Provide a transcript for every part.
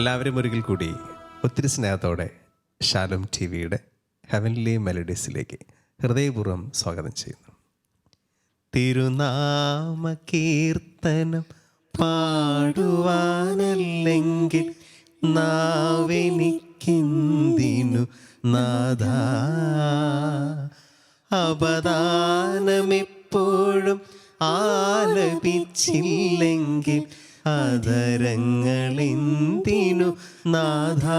എല്ലാവരും ഒരിക്കൽ കൂടി ഒത്തിരി സ്നേഹത്തോടെ ഷാലോം ടി വിയുടെ ഹെവൻലി മെലഡീസിലേക്ക് ഹൃദയപൂർവ്വം സ്വാഗതം ചെയ്യുന്നു. തിരുനാമ കീർത്തനം പാടുവാനല്ലെങ്കിൽ നാവെനിക്കെന്തിനു നാഥാ, അപദാനമെപ്പോഴും ആലപിച്ചില്ലെങ്കിൽ അതരങ്ങളെന്തിനു നാഥാ,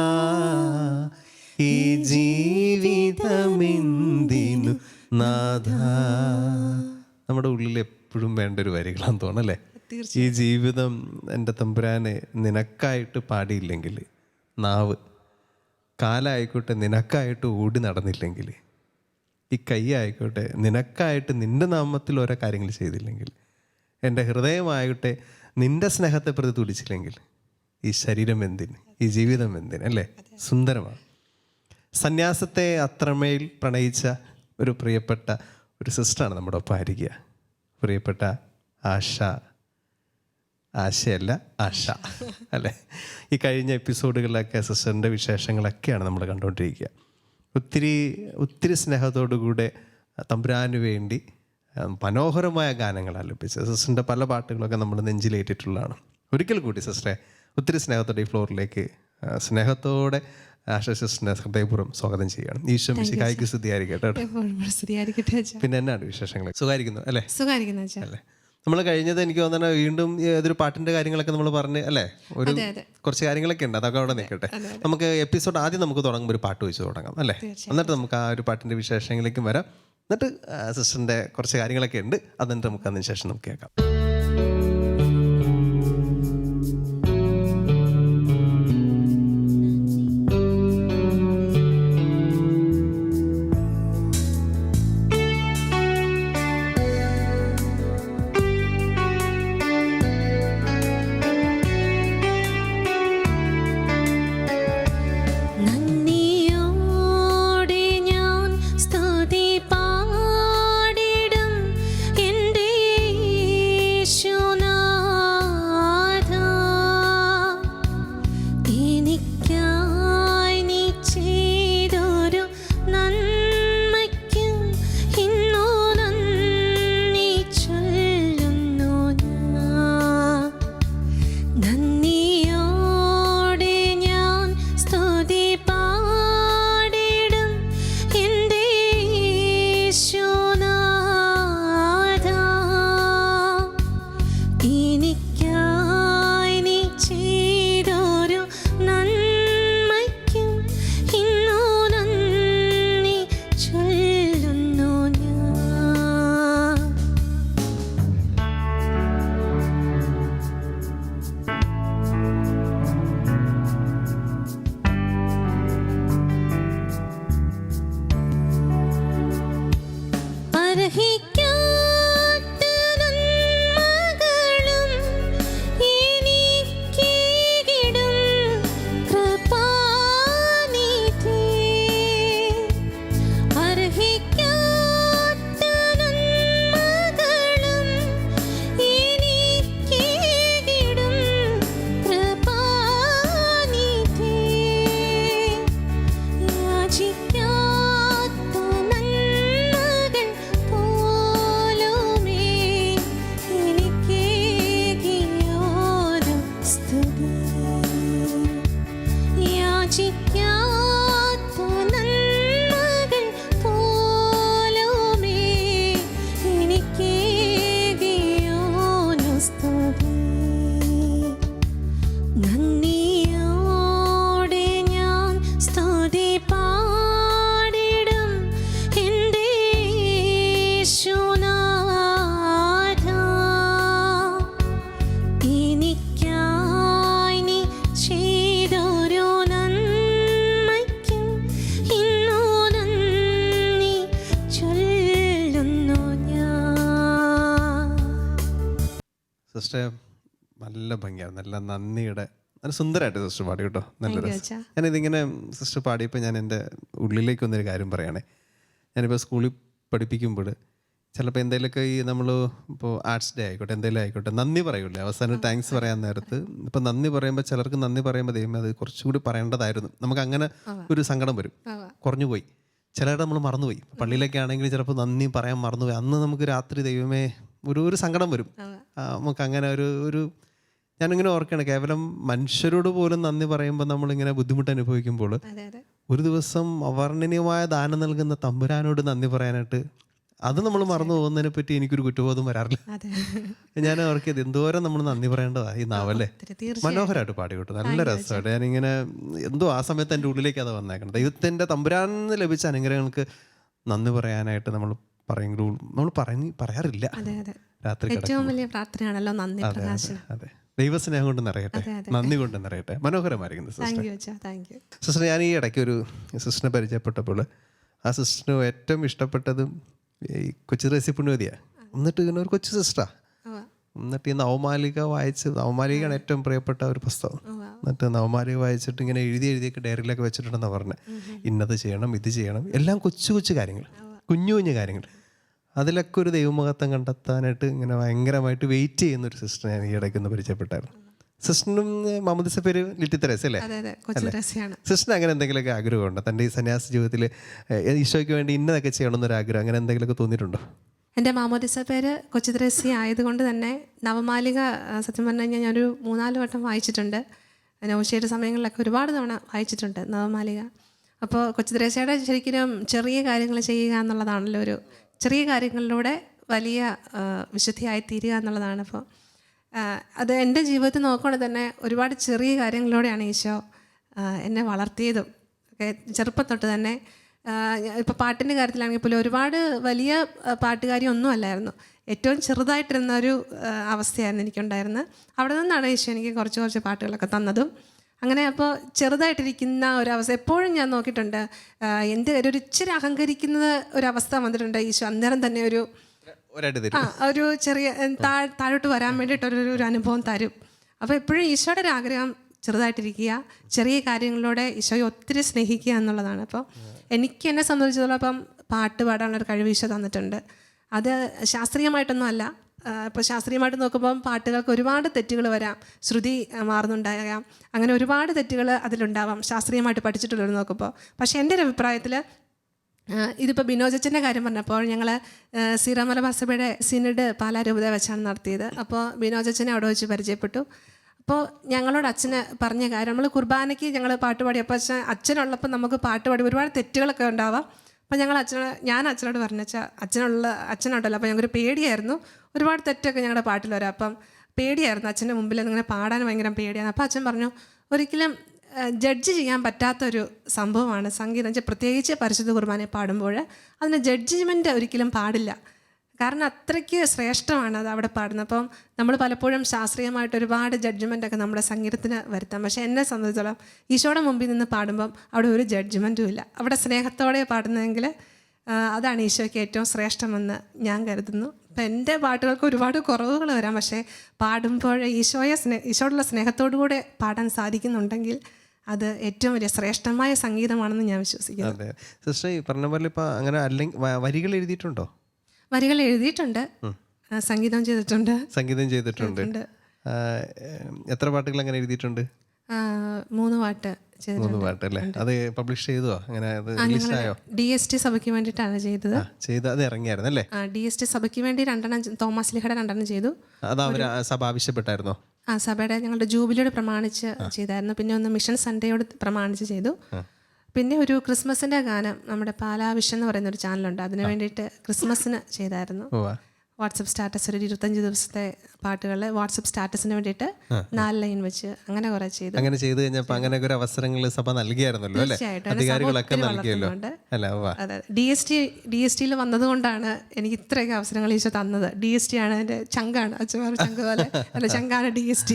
ഈ ജീവിതമെന്തിനു നാഥാ. നമ്മുടെ ഉള്ളിൽ എപ്പോഴും വേണ്ട ഒരു വരികളാന്ന് തോന്നല്ലേ? ഈ ജീവിതം എൻ്റെ തമ്പുരാനെ നിനക്കായിട്ട് പാടിയില്ലെങ്കിൽ, നാവ് കാലായിക്കോട്ടെ നിനക്കായിട്ട് ഓടി നടന്നില്ലെങ്കിൽ, ഈ കൈ ആയിക്കോട്ടെ നിനക്കായിട്ട് നിൻ്റെ നാമത്തിൽ ഓരോ കാര്യങ്ങൾ ചെയ്തില്ലെങ്കിൽ, എൻ്റെ ഹൃദയമാകട്ടെ നിൻ്റെ സ്നേഹത്തെ പ്രതി തുടിച്ചില്ലെങ്കിൽ, ഈ ശരീരം എന്തിന്, ഈ ജീവിതം എന്തിന് അല്ലേ? സുന്ദരമാണ്. സന്യാസത്തെ അത്രമേൽ പ്രണയിച്ച ഒരു പ്രിയപ്പെട്ട ഒരു സിസ്റ്ററാണ് നമ്മുടെ ഒപ്പം ആയിരിക്കുക. പ്രിയപ്പെട്ട ആശയല്ല ആശ അല്ലേ? ഈ കഴിഞ്ഞ എപ്പിസോഡുകളിലൊക്കെ സിസ്റ്ററിൻ്റെ വിശേഷങ്ങളൊക്കെയാണ് നമ്മൾ കണ്ടുകൊണ്ടിരിക്കുക. ഒത്തിരി സ്നേഹത്തോടു കൂടെ തമ്പുരാന് വേണ്ടി മനോഹരമായ ഗാനങ്ങൾ ആലപിച്ച സിസ്റ്ററിൻ്റെ പല പാട്ടുകളൊക്കെ നമ്മൾ നെഞ്ചിലേറ്റിട്ടുള്ളതാണ്. ഒരിക്കൽ കൂടി സിസ്റ്ററെ ഒത്തിരി സ്നേഹത്തോടെ ഈ ഫ്ലോറിലേക്ക് സ്നേഹത്തോടെ ആശ സിസ്റ്ററിനെ ഹൃദയപൂർവ്വം സ്വാഗതം ചെയ്യുകയാണ്. ഈശോ മിശിഹായ്ക്ക് സ്തുതിയായിരിക്കട്ടെ. പിന്നെ എന്നാണ് വിശേഷങ്ങൾ? സുഖമായിരിക്കുന്നു അല്ലേ? അല്ലേ? നമ്മൾ കഴിഞ്ഞത് എനിക്ക് തോന്നുന്നു വീണ്ടും ഏതൊരു പാട്ടിൻ്റെ കാര്യങ്ങളൊക്കെ നമ്മൾ പറഞ്ഞ് അല്ലേ, ഒരു കുറച്ച് കാര്യങ്ങളൊക്കെ ഉണ്ട്, അതൊക്കെ അവിടെ നിൽക്കട്ടെ. നമുക്ക് എപ്പിസോഡ് ആദ്യം നമുക്ക് തുടങ്ങുമ്പോൾ ഒരു പാട്ട് വെച്ച് തുടങ്ങാം അല്ലേ? എന്നിട്ട് നമുക്ക് ആ ഒരു പാട്ടിൻ്റെ വിശേഷങ്ങളിലേക്കും വരാം. എന്നിട്ട് സിസ്റ്ററിൻ്റെ കുറച്ച് കാര്യങ്ങളൊക്കെ ഉണ്ട്, എന്നിട്ട് നമുക്ക് അതിന് ശേഷം നമുക്ക് കേൾക്കാം. സിസ്റ്റർ നല്ല ഭംഗിയാണ്, നല്ല നന്ദിയുടെ നല്ല സുന്ദരമായിട്ട് സിസ്റ്റർ പാടി കേട്ടോ. നല്ല രസം. ഞാനിതിങ്ങനെ സിസ്റ്റർ പാടിയപ്പോൾ ഞാൻ എൻ്റെ ഉള്ളിലേക്ക് വന്നൊരു കാര്യം പറയുകയാണേ. ഞാനിപ്പോൾ സ്കൂളിൽ പഠിപ്പിക്കുമ്പോൾ ചിലപ്പോൾ എന്തെങ്കിലുമൊക്കെ ഈ നമ്മൾ ഇപ്പോൾ ആർട്സ് ഡേ ആയിക്കോട്ടെ എന്തെങ്കിലും ആയിക്കോട്ടെ നന്ദി പറയൂലേ അവസാനം താങ്ക്സ് പറയാൻ നേരത്ത്. ഇപ്പം നന്ദി പറയുമ്പോൾ ചിലർക്ക് നന്ദി പറയുമ്പോൾ ദൈവമേ അത് കുറച്ചുകൂടി പറയേണ്ടതായിരുന്നു, നമുക്ക് അങ്ങനെ ഒരു സങ്കടം വരും, കുറഞ്ഞു പോയി. ചിലരുടെ നമ്മൾ മറന്നുപോയി. പള്ളിയിലൊക്കെ ആണെങ്കിൽ ചിലപ്പോൾ നന്ദി പറയാൻ മറന്നുപോയി. അന്ന് നമുക്ക് രാത്രി ദൈവമേ ഒരു സങ്കടം വരും. നമുക്ക് അങ്ങനെ ഒരു ഞാനിങ്ങനെ ഓർക്കുകയാണ്, കേവലം മനുഷ്യരോട് പോലും നന്ദി പറയുമ്പോൾ നമ്മളിങ്ങനെ ബുദ്ധിമുട്ട് അനുഭവിക്കുമ്പോൾ ഒരു ദിവസം അവർണ്ണനീയമായ ദാനം നൽകുന്ന തമ്പുരാനോട് നന്ദി പറയാനായിട്ട് അത് നമ്മൾ മറന്നു പോകുന്നതിനെ പറ്റി എനിക്കൊരു കുറ്റബോധം വരാറില്ല. ഞാൻ ഓർക്കിയത് എന്തോരം നമ്മൾ നന്ദി പറയേണ്ടതാ ഈ നാവല്ലേ. മനോഹരമായിട്ട് പാടിക്കോട്ടെ, നല്ല രസമായിട്ട്. ഞാനിങ്ങനെ എന്തോ ആ സമയത്ത് എൻ്റെ ഉള്ളിലേക്ക് അത് വന്നേക്കണം. ദൈവത്തിൻ്റെ തമ്പുരാനിൽ ലഭിച്ച അനുഗ്രഹങ്ങൾക്ക് നന്ദി പറയാനായിട്ട് നമ്മൾ പറയെങ്കിലും നമ്മൾ പറയാറില്ല. രാത്രി ഏറ്റവും വലിയ പ്രാർത്ഥനയാണല്ലോ നന്ദി പ്രകാശനം. അതെ, ദൈവസ്നേഹം കൊണ്ട് നിറയട്ടെ, നന്ദി കൊണ്ട് നിറയട്ടെ. മനോഹരമായിരിക്കുന്നു സിസ്റ്റർ. ഞാൻ ഈ ഇടയ്ക്ക് ഒരു സിസ്റ്ററിനെ പരിചയപ്പെട്ടപ്പോൾ ആ സിസ്റ്ററിന് ഏറ്റവും ഇഷ്ടപ്പെട്ടതും ഈ കൊച്ചു ത്രേസ്യ പുണ്യവതിയാണ്. എന്നിട്ട് ഇങ്ങനെ ഒരു കൊച്ചു സിസ്റ്ററാ. എന്നിട്ട് ഈ നവമാലിക നവമാലികയാണ് ഏറ്റവും പ്രിയപ്പെട്ട ഒരു പുസ്തകം. എന്നിട്ട് നവമാലിക വായിച്ചിട്ട് ഇങ്ങനെ എഴുതിയൊക്കെ ഡയറിയിലൊക്കെ വെച്ചിട്ടുണ്ടെന്ന് പറഞ്ഞത്, ഇന്നത് ചെയ്യണം, ഇത് ചെയ്യണം, എല്ലാം കൊച്ചു കൊച്ചു കാര്യങ്ങൾ, കുഞ്ഞു കുഞ്ഞു കാര്യങ്ങൾ. അതിലൊക്കെ ഒരു ദൈവമഹത്വം കണ്ടെത്താനായിട്ട് ഇങ്ങനെ ഭയങ്കരമായിട്ട് വെയിറ്റ് ചെയ്യുന്ന ഒരു സിസ്റ്റർ ഞാൻ ഈ ഇടയ്ക്കൊന്ന് പരിചയപ്പെട്ടായിരുന്നു. സിസ്റ്ററിനും മുഹമ്മദ് പേര് ലിറ്റി തെരേസ അല്ലേ? സിസ്റ്ററിന് അങ്ങനെ എന്തെങ്കിലുമൊക്കെ ആഗ്രഹമുണ്ടോ തൻ്റെ ഈ സന്യാസ ജീവിതത്തിൽ ഈശോയ്ക്ക് വേണ്ടി ഇന്നതൊക്കെ ചെയ്യണമെന്നൊരു ആഗ്രഹം അങ്ങനെ എന്തെങ്കിലുമൊക്കെ തോന്നിയിട്ടുണ്ടോ? എൻ്റെ മാമോദിസ പേര് കൊച്ചു ത്രേസ്യ ആയതുകൊണ്ട് തന്നെ നവമാലിക സത്യം പറഞ്ഞു കഴിഞ്ഞാൽ ഞാനൊരു 3-4 വട്ടം വായിച്ചിട്ടുണ്ട്. നൗഷയുടെ സമയങ്ങളിലൊക്കെ ഒരുപാട് തവണ വായിച്ചിട്ടുണ്ട് നവമാലിക. അപ്പോൾ കൊച്ചു ത്രേസ്യയുടെ ശരിക്കും ചെറിയ കാര്യങ്ങൾ ചെയ്യുക എന്നുള്ളതാണല്ലോ, ഒരു ചെറിയ കാര്യങ്ങളിലൂടെ വലിയ വിശുദ്ധിയായി തീരുക എന്നുള്ളതാണ്. അപ്പോൾ അത് എൻ്റെ ജീവിതത്തിൽ നോക്കുകയാണെങ്കിൽ തന്നെ ഒരുപാട് ചെറിയ കാര്യങ്ങളിലൂടെയാണ് ഈശോ എന്നെ വളർത്തിയതും ഒക്കെ. ചെറുപ്പം തൊട്ട് തന്നെ ഇപ്പോൾ പാട്ടിൻ്റെ കാര്യത്തിലാണെങ്കിൽ പോലും ഒരുപാട് വലിയ പാട്ടുകാരി ഒന്നും അല്ലായിരുന്നു, ഏറ്റവും ചെറുതായിട്ടിരുന്ന ഒരു അവസ്ഥയായിരുന്നു എനിക്കുണ്ടായിരുന്നത്. അവിടെ നിന്നാണ് ഈശോ എനിക്ക് കുറച്ച് പാട്ടുകളൊക്കെ തന്നതും. അങ്ങനെ അപ്പോൾ ചെറുതായിട്ടിരിക്കുന്ന ഒരവസ്ഥ എപ്പോഴും ഞാൻ നോക്കിയിട്ടുണ്ട്. എൻ്റെ ഒരു ഇച്ചിരി അഹങ്കരിക്കുന്നത് ഒരവസ്ഥ വന്നിട്ടുണ്ട്. ഈശോ അന്നേരം തന്നെ ഒരു ചെറിയ താഴോട്ട് വരാൻ വേണ്ടിയിട്ടൊരു അനുഭവം തരും. അപ്പോൾ എപ്പോഴും ഈശോയുടെ ഒരു ആഗ്രഹം ചെറുതായിട്ടിരിക്കുക, ചെറിയ കാര്യങ്ങളിലൂടെ ഈശോയെ ഒത്തിരി സ്നേഹിക്കുക എന്നുള്ളതാണ്. അപ്പോൾ എനിക്ക് എന്നെ സംബന്ധിച്ചിടത്തോളം അപ്പം പാട്ട് പാടാനുള്ളൊരു കഴിവ് ഈശോ തന്നിട്ടുണ്ട്. അത് ശാസ്ത്രീയമായിട്ടൊന്നും അല്ല. ഇപ്പോൾ ശാസ്ത്രീയമായിട്ട് നോക്കുമ്പം പാട്ടുകൾക്ക് ഒരുപാട് തെറ്റുകൾ വരാം, ശ്രുതി മാറുന്നുണ്ടാകാം, അങ്ങനെ ഒരുപാട് തെറ്റുകൾ അതിലുണ്ടാവാം ശാസ്ത്രീയമായിട്ട് പഠിച്ചിട്ടുള്ളത് നോക്കുമ്പോൾ. പക്ഷേ എൻ്റെ ഒരു അഭിപ്രായത്തിൽ ഇതിപ്പോൾ ബിനോജച്ചൻ്റെ കാര്യം പറഞ്ഞപ്പോൾ ഞങ്ങൾ സീറോ മലബാർ സഭയുടെ സിനഡ് പാലാരൂപത വെച്ചാണ് നടത്തിയത്. അപ്പോൾ ബിനോജച്ചനെ അവിടെ വെച്ച് പരിചയപ്പെട്ടു. അപ്പോൾ ഞങ്ങളോട് അച്ഛന് പറഞ്ഞ കാര്യം, നമ്മൾ കുർബാനയ്ക്ക് ഞങ്ങൾ പാട്ട് പാടി. അപ്പോൾ അച്ഛനുള്ളപ്പോൾ നമുക്ക് പാട്ട് പാടി ഒരുപാട് തെറ്റുകളൊക്കെ ഉണ്ടാവാം. അപ്പോൾ ഞാൻ അച്ഛനോട് പറഞ്ഞാൽ അച്ഛനുണ്ടല്ലോ, അപ്പോൾ ഞങ്ങൾക്കൊരു പേടിയായിരുന്നു, ഒരുപാട് തെറ്റൊക്കെ ഞങ്ങളുടെ പാട്ടിൽ വരാം. അപ്പം പേടിയായിരുന്നു അച്ഛൻ്റെ മുമ്പിൽ ഇങ്ങനെ പാടാൻ ഭയങ്കര പേടിയാണ്. അപ്പോൾ അച്ഛൻ പറഞ്ഞു, ഒരിക്കലും ജഡ്ജ് ചെയ്യാൻ പറ്റാത്തൊരു സംഭവമാണ് സംഗീതം. പ്രത്യേകിച്ച് പരിശുദ്ധ കുർബാനയെ പാടുമ്പോൾ അതിന് ജഡ്ജ്മെൻറ്റ് ഒരിക്കലും പാടില്ല, കാരണം അത്രയ്ക്ക് ശ്രേഷ്ഠമാണ് അത് അവിടെ പാടുന്നത്. അപ്പം നമ്മൾ പലപ്പോഴും ശാസ്ത്രീയമായിട്ട് ഒരുപാട് ജഡ്ജ്മെൻറ്റൊക്കെ നമ്മുടെ സംഗീതത്തിന് വരുത്താം. പക്ഷേ എന്നെ സംബന്ധിച്ചോളം ഈശോയുടെ മുമ്പിൽ നിന്ന് പാടുമ്പം അവിടെ ഒരു ജഡ്ജ്മെൻറ്റും ഇല്ല. അവിടെ സ്നേഹത്തോടെ പാടുന്നതെങ്കിൽ അതാണ് ഈശോയ്ക്ക് ഏറ്റവും ശ്രേഷ്ഠമെന്ന് ഞാൻ കരുതുന്നു. അപ്പം എൻ്റെ പാട്ടുകൾക്ക് ഒരുപാട് കുറവുകൾ വരാം, പക്ഷേ പാടുമ്പോൾ ഈശോയോടുള്ള സ്നേഹത്തോടു കൂടെ പാടാൻ സാധിക്കുന്നുണ്ടെങ്കിൽ അത് ഏറ്റവും വലിയ ശ്രേഷ്ഠമായ സംഗീതമാണെന്ന് ഞാൻ വിശ്വസിക്കുന്നു. അതെ സിസ്റ്റർ, ഈ പറഞ്ഞ പോലെ ഇപ്പം അങ്ങനെ അല്ലെങ്കിൽ വരികൾ എഴുതിയിട്ടുണ്ടോ? വരികൾ എഴുതിയിട്ടുണ്ട്, സംഗീതം ചെയ്തിട്ടുണ്ട്. എത്ര പാട്ടുകൾ അങ്ങനെ എഴുതിയിട്ടുണ്ട്? 3 പാട്ട്. 3 പാട്ട് അല്ലേ? അത് പബ്ലിഷ് ചെയ്തോ? അങ്ങനെ റിലീസായോ? DST സഭയ്ക്ക് വേണ്ടിയിട്ടാണ് ചെയ്തത്. അത് ഇറങ്ങിയായിരുന്നു അല്ലേ? DST സഭയ്ക്ക് വേണ്ടി 2 തോമസ് ലീഹയുടെ 2 ചെയ്തു. അത് അവർ സഭ ആവശ്യപ്പെട്ടായിരുന്നോ? സഭയുടെ ഞങ്ങളുടെ ജൂബിലിയോട് പ്രമാണിച്ച് ചെയ്തായിരുന്നു. പിന്നെ ഒന്ന് മിഷൻ സൺഡേയോട് പ്രമാണിച്ച് ചെയ്തു. പിന്നെ ഒരു ക്രിസ്മസിൻ്റെ ഗാനം നമ്മുടെ പാലാ വിഷൻ എന്ന് പറയുന്നൊരു ചാനലുണ്ട്, അതിന് വേണ്ടിയിട്ട് ക്രിസ്മസിന് ചെയ്തായിരുന്നു. വാട്സപ്പ് സ്റ്റാറ്റസ് ഒരു 25 ദിവസത്തെ പാട്ടുകൾ വാട്സപ്പ് സ്റ്റാറ്റസിന് വേണ്ടിയിട്ട് 4 ലൈൻ വെച്ച് അങ്ങനെ കുറെ ചെയ്തു. അങ്ങനെ ചെയ്ത് കഴിഞ്ഞപ്പോൾ അങ്ങനെ ഒരു അവസരങ്ങൾ സഭ നൽകിയായിരുന്നല്ലോ അല്ലേ? അധികാരികളൊക്കെ നൽകിയല്ലോ. അതെ, DST വന്നതുകൊണ്ടാണ് എനിക്ക് ഇത്രയൊക്കെ അവസരങ്ങൾ ഈശോ തന്നത്. DST ആണ് എൻ്റെ ചങ്കാണ്, അച്ഛന്മാരുടെ ചങ്ക് പോലെ അല്ല, ചങ്കാണ് DST.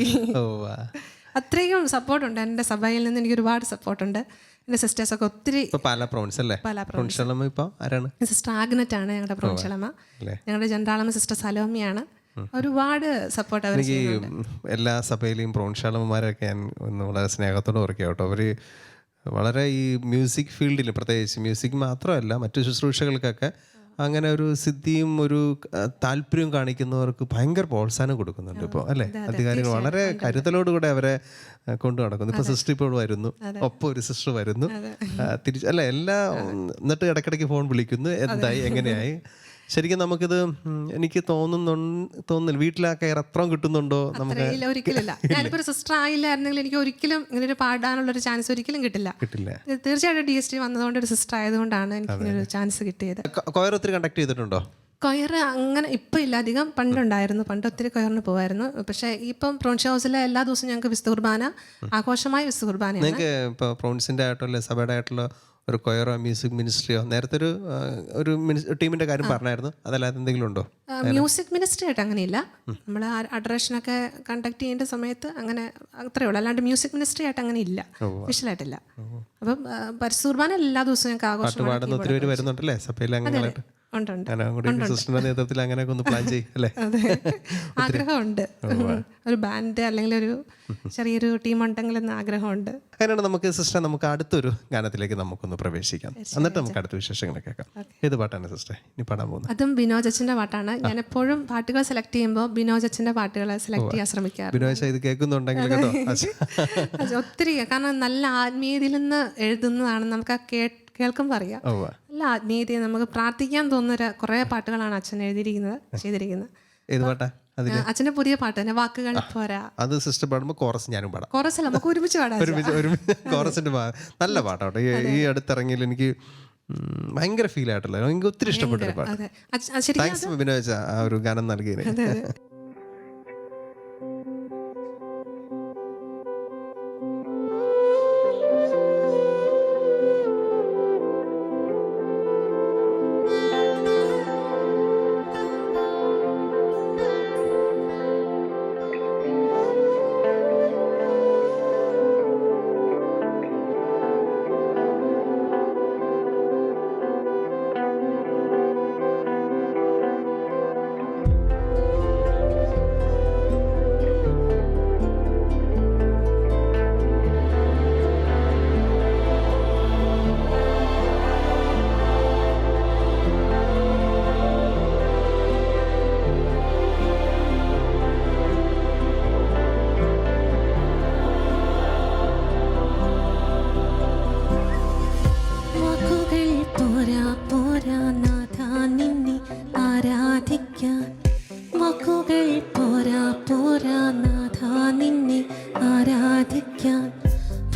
അത്രയും സപ്പോർട്ടുണ്ട് എൻ്റെ സഭയിൽ നിന്ന്, എനിക്ക് ഒരുപാട് സപ്പോർട്ടുണ്ട്. എൻ്റെ സിസ്റ്റേഴ്സൊക്കെ ഒത്തിരി. സിസ്റ്റർ ആഗ്നറ്റ് ആണ് ഞങ്ങളുടെ പ്രോൺഷളമ, ഞങ്ങളുടെ ജനറാളമ്മ സിസ്റ്റർ സലോമിയാണ്. ഒരുപാട് സപ്പോർട്ട് അവർ. എല്ലാ സഭയിലെയും പ്രോൺഷാളന്മാരൊക്കെ ഞാൻ ഒന്ന് വളരെ സ്നേഹത്തോടെ ഓർക്കുക കേട്ടോ. അവർ വളരെ ഈ മ്യൂസിക് ഫീൽഡിൽ, പ്രത്യേകിച്ച് മ്യൂസിക് മാത്രമല്ല മറ്റു ശുശ്രൂഷകൾക്കൊക്കെ അങ്ങനെ ഒരു സിദ്ധിയും ഒരു താല്പര്യവും കാണിക്കുന്നവർക്ക് ഭയങ്കര പ്രോത്സാഹനം കൊടുക്കുന്നുണ്ട് ഇപ്പോൾ അല്ലേ? അധികാരികൾ വളരെ കരുതലോടുകൂടെ അവരെ കൊണ്ടു നടക്കുന്നു. ഇപ്പൊ സിസ്റ്റർ ഇപ്പോൾ വരുന്നു, ഒപ്പം ഒരു സിസ്റ്റർ വരുന്നു, തിരിച്ച് അല്ല എന്നിട്ട് ഇടയ്ക്കിടയ്ക്ക് ഫോൺ വിളിക്കുന്നു, എന്തായി എങ്ങനെയായി. ശരിക്കും നമുക്കിത് എനിക്ക് തോന്നുന്നില്ല വീട്ടിലാ കെയർ അത്രയും കിട്ടുന്നുണ്ടോ നമുക്ക്? ഒരിക്കലില്ല. ഞാനിപ്പോ ഒരു സിസ്റ്റർ ആയില്ലായിരുന്നെങ്കിൽ എനിക്ക് ഒരിക്കലും ഇങ്ങനെ ഒരു പാടാനുള്ള ഒരു ചാൻസ് ഒരിക്കലും കിട്ടില്ല. തീർച്ചയായിട്ടും DST വന്നതുകൊണ്ട് ഒരു സിസ്റ്റർ ആയതുകൊണ്ടാണ് എനിക്ക് ഇങ്ങനെ ഒരു ചാൻസ് കിട്ടിയത്. കൊയർ ഒത്തിരി കണ്ടക്ട് ചെയ്തിട്ടുണ്ടോ? കൊയർ അങ്ങനെ ഇപ്പം ഇല്ല, അധികം പണ്ടുണ്ടായിരുന്നു. പണ്ട് ഒത്തിരി കൊയറിന് പോകുമായിരുന്നു. പക്ഷേ ഇപ്പം പ്രോൺസ് ഹൗസിലെ എല്ലാ ദിവസവും ഞങ്ങൾക്ക് വിശുദ്ധ കുർബാന, ആഘോഷമായ വിശുദ്ധ കുർബാനയാണ്. നിങ്ങൾക്ക് ഇപ്പോൾ പ്രോൺസിൻ്റെ ആയിട്ടുള്ള സഭയുടെ ആയിട്ടുള്ള ഒരു കൊയറോ മ്യൂസിക് മിനിസ്ട്രിയോ നേരത്തെ ഒരു ടീമിന്റെ കാര്യം പറഞ്ഞായിരുന്നു, അതല്ലാതെ എന്തെങ്കിലും ഉണ്ടോ? മ്യൂസിക് മിനിസ്ട്രി ആയിട്ട് അങ്ങനെയില്ല. നമ്മൾ അഡറേഷനൊക്കെ കണ്ടക്ട് ചെയ്യേണ്ട സമയത്ത് അങ്ങനെ അത്രയേ ഉള്ളൂ. അല്ലാണ്ട് മ്യൂസിക് മിനിസ്ട്രി ആയിട്ട് അങ്ങനെ ഇല്ല, സ്പെഷ്യലായിട്ടില്ല. അപ്പം പരിശുദ്ധ കുർബാന എല്ലാ ദിവസവും ഞങ്ങൾക്ക് ആഘോഷം ഒത്തിരി പേര് വരുന്നുണ്ടല്ലേ സഭയിൽ? അങ്ങനെ സിസ്റ്ററിന്റെ നേതൃത്വത്തിൽ അങ്ങനെയൊക്കെ ഒന്ന് പ്ലാൻ ചെയ്യും അല്ലേ? ആഗ്രഹമുണ്ട്, ഒരു ബാൻഡ് അല്ലെങ്കിൽ ഒരു ചെറിയൊരു ടീം ഉണ്ടെങ്കിലെന്ന് ആഗ്രഹമുണ്ട്. അങ്ങനെയാണ് നമുക്ക് സിസ്റ്റർ, നമുക്ക് അടുത്തൊരു ഗാനത്തിലേക്ക് നമുക്കൊന്ന് പ്രവേശിക്കാം. എന്നിട്ട് നമുക്ക് അടുത്ത വിശേഷങ്ങൾ കേൾക്കാം. ഏത് പാട്ടാണ് സിസ്റ്റർ ഇനി പാടാൻ പോകുന്നത്? അതും ബിനോജ് അച്ഛൻ്റെ പാട്ടാണ്. ഞാൻ എപ്പോഴും പാട്ടുകൾ സെലക്ട് ചെയ്യുമ്പോൾ ബിനോജ് അച്ഛൻ്റെ പാട്ടുകൾ സെലക്ട് ചെയ്യാൻ ശ്രമിക്കാറ്. ബിനോജ് ഇത് കേൾക്കുന്നുണ്ടെങ്കിൽ കേട്ടോ, ഒത്തിരി, കാരണം നല്ല ആത്മീയതയിൽ നിന്ന് എഴുതുന്നതാണ്. നമുക്ക് ആ കേൾക്കുമ്പോൾ അറിയാം നല്ല ആത്മീയതയെ നമുക്ക് പ്രാർത്ഥിക്കാൻ തോന്നുന്ന കുറേ പാട്ടുകളാണ് അച്ഛൻ ചെയ്തിരിക്കുന്നത്. ഏത് പാട്ടാ? അച്ഛന്റെ പുതിയ പാട്ട് തന്നെ, വാക്കുകൾ പോരാ. അത് സിസ്റ്റർ പാടുമ്പോൾ കോറസ് ഞാനും പാടാം. കോറസ് അല്ല, നമുക്ക് ഒരുമിച്ച് പാടാം. കോറസിന്റെ നല്ല പാട്ടാട്ടോ. ഈ അടുത്തിറങ്ങിയിൽ എനിക്ക് ഭയങ്കര ഫീൽ ആയിട്ടുള്ള, എനിക്ക് ഒത്തിരി ഇഷ്ടപ്പെട്ട ഒരു പാട്ട്. താങ്ക്സ് ബിനോജ് ആ ഒരു ഗാനം നൽകിയതിന്.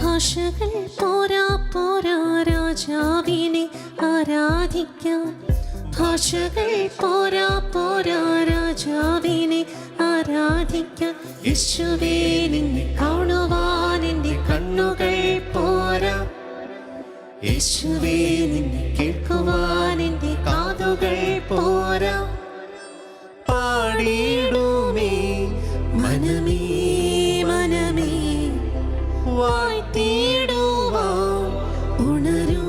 ഭാഷകൾ പോരാ പോരാ രാജാവിനെ ആരാധിക്കാൻ, ഭാഷകൾ പോരാ പോരാ രാജാവിനെ ആരാധിക്കാൻ. യേശുവേ നിന്നെ കാണുവാൻ എൻ്റെ കണ്ണുകൾ പോരാ, യേശുവേ നിന്നെ കേൾക്കുവാൻ എൻ്റെ കാതുകൾ പോരാ. പാടിയിടുമേ മനമേ മനമേ, വാഴ്ത്തിടുവാൻ ഉണരൂ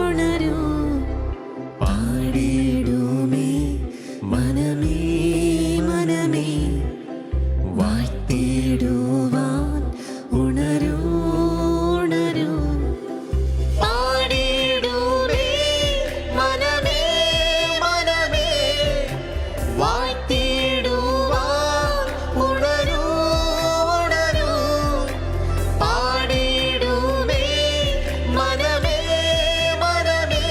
ഉണരൂ. പാടിയിടുമേ മനമേ മനമേ, വാഴ്ത്തിടുവാൻ ഉണരൂ ഉണരൂ. പാടിയിടുമേ മനമേ മനമേ, വാഴ്ത്തിടുവാൻ ഉണരൂ ഉണരൂ. പാടിയിടുമേ മനമേ മനമേ,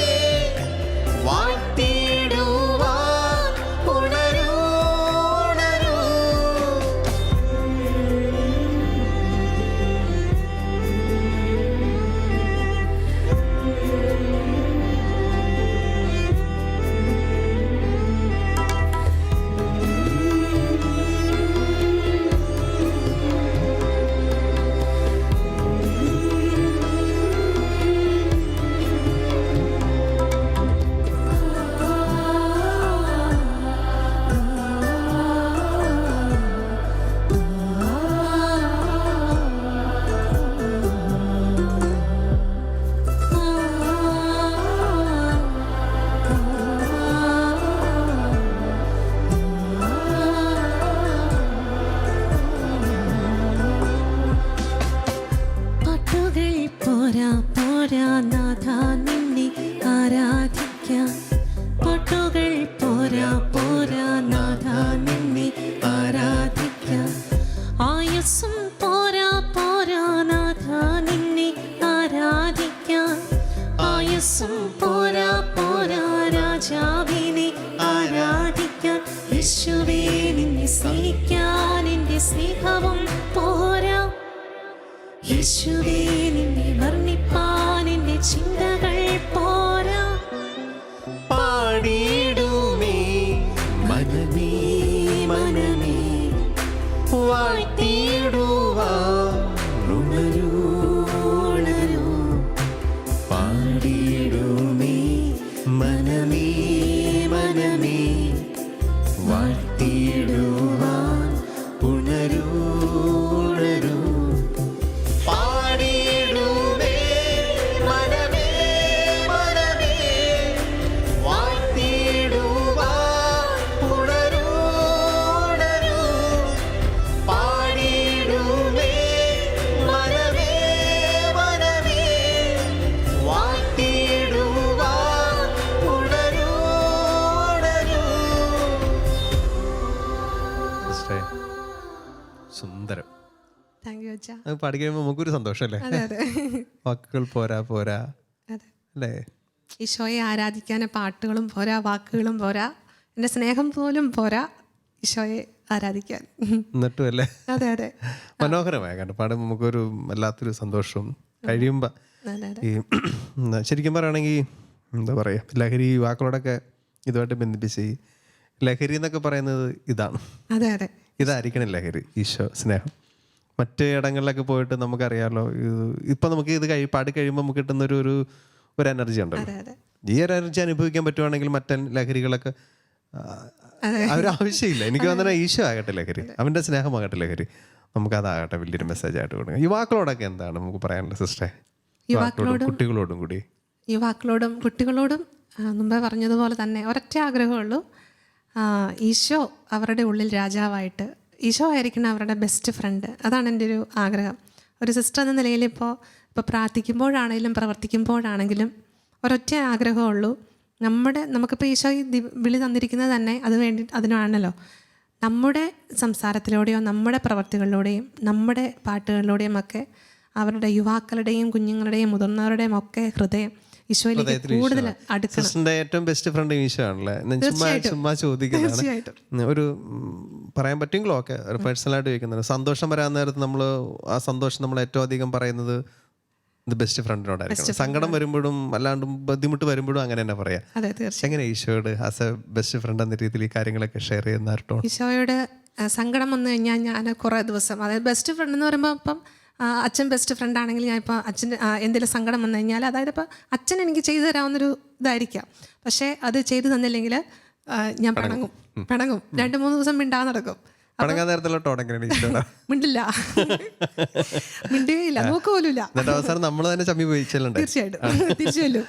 വാഴ്ത്തിടുവാൻ ഉണരൂ ഉണരൂ. പാട്ടുകൾ പോരാ പോരാ നാഥ നിന്നെ ആരാധിക്കാൻ, ആയുസ്സും പോരാ പോരാ നാഥ നിന്നെ ആരാധിക്കാൻ. ആയുസ്സും പോരാ പോരാ രാജാവിനെ ആരാധിക്കാൻ. യേശുവേ നിന്നെ സ്നേഹിക്കാൻ എൻ്റെ സ്നേഹവും പോരാ. യേശുവേ നിന്നെ വർണ്ണിപ്പാൻ എൻ്റെ ചിന്തകൾ പോരാ. പാടിയിടുമേ മനമേ മനമേ വാഴ്ത്തിയിടുവാൻ ഉണരൂ ഉണരൂ. പാടിയിടുമേ മനമേ മനമേ വാഴ്ത്തിയിടുവാൻ ഉണരൂ ഉണരൂ. പാടിയിടുമേ മനമേ മനമേ വാഴ്ത്തിയിടുവാൻ ഉണരൂ ഉണരൂ. പാടിയിടുമേ മനമേ മനമേ വാഴ്ത്തിയിടുവാൻ ഉണരൂ ഉണരൂ. സിസ്റ്ററെ, സുന്ദരം. താങ്ക് യു അച്ഛാ. അത് പാടി കഴിയുമ്പോൾ നമുക്കൊരു സന്തോഷമല്ലേ? അതെ അതെ വാക്കുകൾ പോരാ പോരാ അതെ. അല്ലേ? ഈശോയെ ആരാധിക്കാൻ പാട്ടുകളും പോരാ, വാക്കുകളും പോരാ, എൻ്റെ സ്നേഹം പോലും പോരാ ഈശോയെ ആരാധിക്കാൻ. എന്നിട്ടും അല്ലേ? അതെ അതെ മനോഹരമായ കണ്ടപ്പാട് നമുക്കൊരു വല്ലാത്തൊരു സന്തോഷവും കഴിയുമ്പോൾ അതെ അതെ ഈ ശരിക്കും പറയുകയാണെങ്കിൽ എന്താ പറയുക, ലഹരി യുവാക്കളോടൊക്കെ ഇതുമായിട്ട് ബന്ധിപ്പിച്ച് ഈ ലഹരി എന്നൊക്കെ പറയുന്നത് ഇതാണ്. അതെ അതെ ഇതായിരിക്കണം ലഹരി, ഈശോ സ്നേഹം. മറ്റ് ഇടങ്ങളിലൊക്കെ പോയിട്ട് നമുക്കറിയാമല്ലോ, ഇപ്പം നമുക്ക് ഇത് പാടി കഴിയുമ്പോൾ നമുക്ക് കിട്ടുന്നൊരു ഒരു എനർജി ഉണ്ടല്ലോ. അതെ അതെ ഈ ഒരു എനർജി അനുഭവിക്കാൻ പറ്റുവാണെങ്കിൽ മറ്റേ ലഹരികളൊക്കെ ഒരു ആവശ്യമില്ല. എനിക്ക് തോന്നുന്നത് ഈശോ ആകട്ടെ ലഹരി, അവൻ്റെ സ്നേഹമാകട്ടെ ലഹരി. നമുക്കതാകട്ടെ വലിയൊരു മെസ്സേജ് ആയിട്ട് കൊടുക്കുക. യുവാക്കളോടൊക്കെ എന്താണ് നമുക്ക് പറയാനുള്ളത് സിസ്റ്ററെ? യുവാക്കളോടും കുട്ടികളോടും കൂടി. യുവാക്കളോടും കുട്ടികളോടും മുമ്പേ പറഞ്ഞതുപോലെ തന്നെ ഒരൊറ്റ ആഗ്രഹമുള്ളൂ, ഈശോ അവരുടെ ഉള്ളിൽ രാജാവായിട്ട്, ഈശോ ആയിരിക്കണം അവരുടെ ബെസ്റ്റ് ഫ്രണ്ട്. അതാണ് എൻ്റെ ഒരു ആഗ്രഹം. ഒരു സിസ്റ്റർ എന്ന നിലയിൽ ഇപ്പോൾ പ്രാർത്ഥിക്കുമ്പോഴാണെങ്കിലും പ്രവർത്തിക്കുമ്പോഴാണെങ്കിലും ഒരൊറ്റ ആഗ്രഹമുള്ളൂ, നമുക്കിപ്പോൾ ഈശോ ഈ വിളി തന്നിരിക്കുന്നത് തന്നെ അതിനാണല്ലോ. നമ്മുടെ സംസാരത്തിലൂടെയോ നമ്മുടെ പ്രവർത്തികളിലൂടെയും നമ്മുടെ പാട്ടുകളിലൂടെയും ഒക്കെ അവരുടെ യുവാക്കളുടെയും കുഞ്ഞുങ്ങളുടെയും മുതിർന്നവരുടെയും ഒക്കെ ഹൃദയം ഈശോയിലേക്ക് കൂടുതൽ അടുക്കണം. സിസ്റ്ററിന്റെ ഏറ്റവും ബെസ്റ്റ് ഫ്രണ്ട് ഈശോ ആണല്ലേ? ചുമ്മാ ചോദിക്കുന്നതാണ്. ഒരു പറയാൻ പറ്റുമെങ്കിലോ ഒക്കെ ഒരു പേഴ്സണലായിട്ട് ചോദിക്കുന്നത്, സന്തോഷം വരാൻ നേരത്ത് നമ്മൾ ആ സന്തോഷം നമ്മൾ ഏറ്റവും അധികം പറയുന്നത് ഇത് ബെസ്റ്റ് ഫ്രണ്ടിനോടായിരിക്കും. സങ്കടം വരുമ്പോഴും അല്ലാണ്ടും ബുദ്ധിമുട്ട് വരുമ്പോഴും അങ്ങനെ തന്നെ പറയാം. എങ്ങനെ ഈശോയോട് ആസ് എ ബെസ്റ്റ് ഫ്രണ്ട് എന്ന രീതിയിൽ ഈ കാര്യങ്ങളൊക്കെ ഷെയർ ചെയ്യുന്ന ഈശോയോട് സങ്കടം വന്നു കഴിഞ്ഞാൽ ഞാൻ കുറേ ദിവസം, അതായത് ബെസ്റ്റ് ഫ്രണ്ട് എന്ന് പറയുമ്പോൾ ഇപ്പം അച്ഛൻ ബെസ്റ്റ് ഫ്രണ്ട് ആണെങ്കിൽ ഞാൻ ഇപ്പോൾ അച്ഛൻ്റെ എന്തെങ്കിലും സങ്കടം വന്നു കഴിഞ്ഞാൽ, അതായത് ഇപ്പോൾ അച്ഛൻ എനിക്ക് ചെയ്തു തരാവുന്നൊരു ഇതായിരിക്കാം, പക്ഷേ അത് ചെയ്തു തന്നില്ലെങ്കിൽ ഞാൻ പിണങ്ങും 2-3 ദിവസം മിണ്ടാതെ നടക്കും. മിണ്ടില്ല, മിണ്ടുകയില്ല, നോക്കുപോലുമില്ല. അവസാനം നമ്മൾ തന്നെ തീർച്ചയായിട്ടും തിരിച്ചു ചെല്ലും.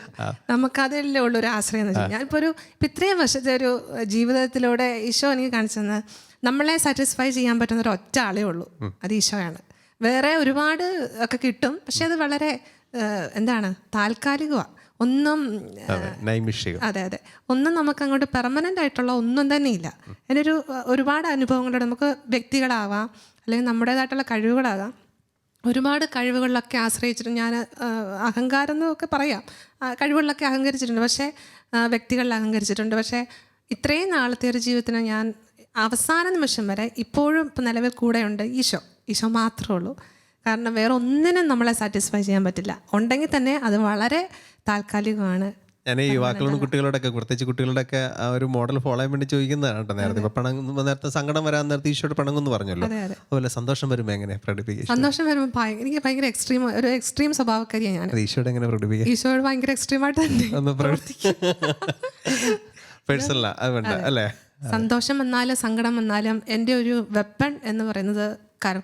നമുക്കതല്ലേ ഉള്ളൂ ഒരു ആശ്രയം എന്ന് വെച്ചാൽ. ഞാനിപ്പോൾ ഇത്രയും വർഷത്തെ ഒരു ജീവിതത്തിലൂടെ ഈശോ എനിക്ക് കാണിച്ചു തന്നെ നമ്മളെ സാറ്റിസ്ഫൈ ചെയ്യാൻ പറ്റുന്ന ഒരു ഒറ്റ ആളേ ഉള്ളൂ, അത് ഈശോയാണ്. വേറെ ഒരുപാട് ഒക്കെ കിട്ടും, പക്ഷെ അത് വളരെ താൽക്കാലികമാണ്. ഒന്നും അതെ അതെ ഒന്നും നമുക്ക് അങ്ങോട്ട് പെർമനൻ്റ് ആയിട്ടുള്ള ഒന്നും തന്നെ ഇല്ല. അതിനൊരു ഒരുപാട് അനുഭവങ്ങളുണ്ട്. നമുക്ക് വ്യക്തികളാവാം, അല്ലെങ്കിൽ നമ്മുടേതായിട്ടുള്ള കഴിവുകളാകാം. ഒരുപാട് കഴിവുകളിലൊക്കെ ആശ്രയിച്ചിട്ട് ഞാൻ അഹങ്കാരം എന്നൊക്കെ പറയാം, കഴിവുകളിലൊക്കെ അഹങ്കരിച്ചിട്ടുണ്ട്, പക്ഷേ വ്യക്തികളിൽ അഹങ്കരിച്ചിട്ടുണ്ട്. പക്ഷേ ഇത്രയും നാളത്തെ ഒരു ജീവിതത്തിന് ഞാൻ അവസാന നിമിഷം വരെ ഇപ്പോഴും ഇപ്പം നിലവിൽ കൂടെയുണ്ട് ഈശോ മാത്രമേ ഉള്ളൂ. കാരണം വേറെ ഒന്നിനും നമ്മളെ സാറ്റിസ്ഫൈ ചെയ്യാൻ പറ്റില്ല. ഉണ്ടെങ്കിൽ തന്നെ അത് വളരെ താൽക്കാലികമാണ്. ഞാൻ ഈ യുവാക്കളോടും കുട്ടികളോടൊക്കെ, പ്രത്യേകിച്ച് കുട്ടികളുടെയൊക്കെ ആ ഒരു മോഡൽ ഫോളോ ചെയ്യാൻ വേണ്ടി ചോദിക്കുന്നതാണ് കേട്ടോ. നേരത്തെ നേരത്തെ സങ്കടം വരാൻ നേരത്തെ ഈശോയുടെ പിണങ്ങുമെന്ന് പറഞ്ഞല്ലോ, അതുപോലെ സന്തോഷം വരുമ്പോൾ എങ്ങനെ പ്രകടിപ്പിക്കും? സന്തോഷം വരുമ്പോൾ എനിക്ക് ഭയങ്കര ഒരു എക്സ്ട്രീം സ്വഭാവക്കാരിയാണ് ഞാൻ. ഈശോയുടെ എങ്ങനെ പ്രകടിപ്പിക്കുക? ഈശോയോട് ഭയങ്കര എക്സ്ട്രീമായിട്ട് തന്നെ പേഴ്സണലാ അല്ലേ? സന്തോഷം വന്നാലും സങ്കടം വന്നാലും എൻ്റെ ഒരു വെപ്പൺ എന്ന് പറയുന്നത്